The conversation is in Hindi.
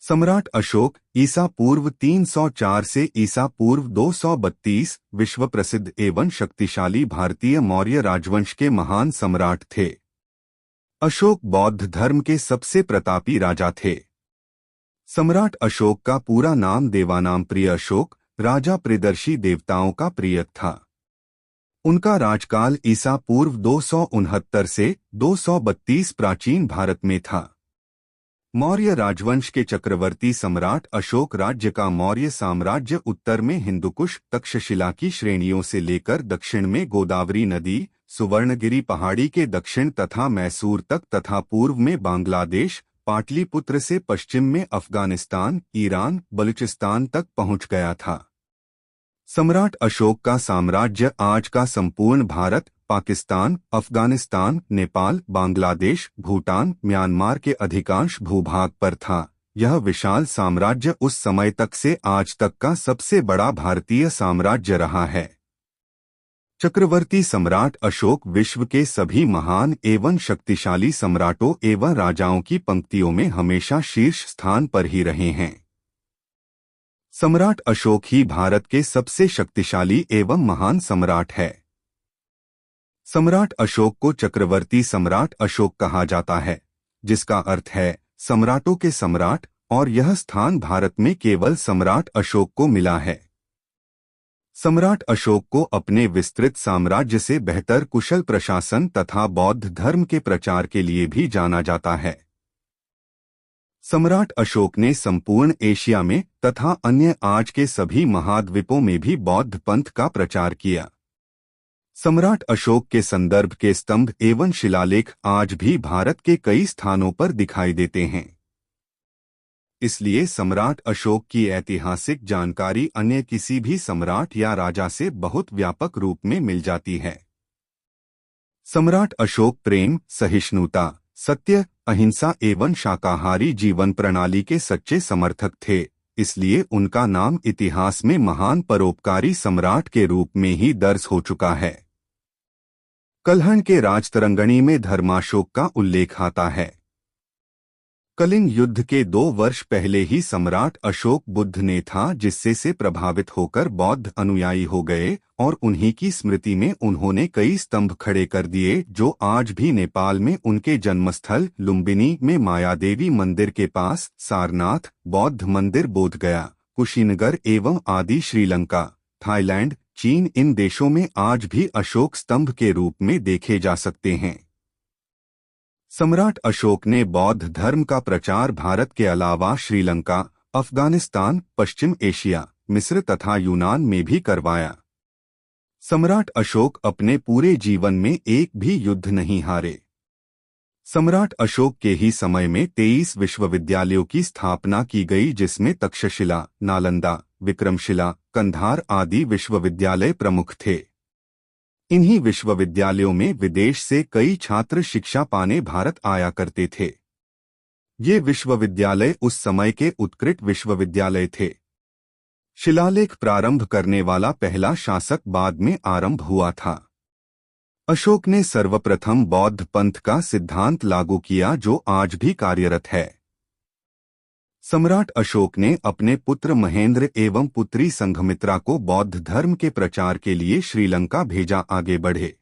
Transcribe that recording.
सम्राट अशोक ईसा पूर्व 304 से ईसा पूर्व 232 विश्व प्रसिद्ध एवं शक्तिशाली भारतीय मौर्य राजवंश के महान सम्राट थे। अशोक बौद्ध धर्म के सबसे प्रतापी राजा थे। सम्राट अशोक का पूरा नाम देवानाम प्रिय अशोक, राजा प्रियदर्शी देवताओं का प्रिय था। उनका राजकाल ईसा पूर्व 269 से 232 प्राचीन भारत में था। मौर्य राजवंश के चक्रवर्ती सम्राट अशोक राज्य का मौर्य साम्राज्य उत्तर में हिंदुकुश तक्षशिला की श्रेणियों से लेकर दक्षिण में गोदावरी नदी, सुवर्णगिरी पहाड़ी के दक्षिण तथा मैसूर तक तथा पूर्व में बांग्लादेश, पाटलिपुत्र से पश्चिम में अफगानिस्तान, ईरान, बलूचिस्तान तक पहुंच गया था। सम्राट अशोक का साम्राज्य आज का संपूर्ण भारत, पाकिस्तान, अफगानिस्तान, नेपाल, बांग्लादेश, भूटान, म्यांमार के अधिकांश भूभाग पर था। यह विशाल साम्राज्य उस समय तक से आज तक का सबसे बड़ा भारतीय साम्राज्य रहा है। चक्रवर्ती सम्राट अशोक विश्व के सभी महान एवं शक्तिशाली सम्राटों एवं राजाओं की पंक्तियों में हमेशा शीर्ष स्थान पर ही रहे हैं। सम्राट अशोक ही भारत के सबसे शक्तिशाली एवं महान सम्राट है। सम्राट अशोक को चक्रवर्ती सम्राट अशोक कहा जाता है, जिसका अर्थ है सम्राटों के सम्राट, और यह स्थान भारत में केवल सम्राट अशोक को मिला है। सम्राट अशोक को अपने विस्तृत साम्राज्य से बेहतर कुशल प्रशासन तथा बौद्ध धर्म के प्रचार के लिए भी जाना जाता है। सम्राट अशोक ने संपूर्ण एशिया में तथा अन्य आज के सभी महाद्वीपों में भी बौद्ध पंथ का प्रचार किया। सम्राट अशोक के संदर्भ के स्तंभ एवं शिलालेख आज भी भारत के कई स्थानों पर दिखाई देते हैं। इसलिए सम्राट अशोक की ऐतिहासिक जानकारी अन्य किसी भी सम्राट या राजा से बहुत व्यापक रूप में मिल जाती है। सम्राट अशोक प्रेम, सहिष्णुता, सत्य, अहिंसा एवं शाकाहारी जीवन प्रणाली के सच्चे समर्थक थे, इसलिए उनका नाम इतिहास में महान परोपकारी सम्राट के रूप में ही दर्ज हो चुका है। कल्हण के राजतरंगिणी में धर्माशोक का उल्लेख आता है। कलिंग युद्ध के 2 वर्ष पहले ही सम्राट अशोक बुद्ध ने था, जिससे से प्रभावित होकर बौद्ध अनुयायी हो गए और उन्हीं की स्मृति में उन्होंने कई स्तंभ खड़े कर दिए, जो आज भी नेपाल में उनके जन्मस्थल लुम्बिनी में मायादेवी मंदिर के पास, सारनाथ, बौद्ध मंदिर बोधगया, कुशीनगर एवं आदि श्रीलंका, थाईलैंड, चीन इन देशों में आज भी अशोक स्तंभ के रूप में देखे जा सकते हैं। सम्राट अशोक ने बौद्ध धर्म का प्रचार भारत के अलावा श्रीलंका, अफगानिस्तान, पश्चिम एशिया, मिस्र तथा यूनान में भी करवाया। सम्राट अशोक अपने पूरे जीवन में एक भी युद्ध नहीं हारे। सम्राट अशोक के ही समय में 23 विश्वविद्यालयों की स्थापना की गई, जिसमें तक्षशिला, नालंदा, विक्रमशिला, कंधार आदि विश्वविद्यालय प्रमुख थे। इन्हीं विश्वविद्यालयों में विदेश से कई छात्र शिक्षा पाने भारत आया करते थे। ये विश्वविद्यालय उस समय के उत्कृष्ट विश्वविद्यालय थे। शिलालेख प्रारंभ करने वाला पहला शासक बाद में आरंभ हुआ था। अशोक ने सर्वप्रथम बौद्ध पंथ का सिद्धांत लागू किया, जो आज भी कार्यरत है। सम्राट अशोक ने अपने पुत्र महेंद्र एवं पुत्री संघमित्रा को बौद्ध धर्म के प्रचार के लिए श्रीलंका भेजा। आगे बढ़े।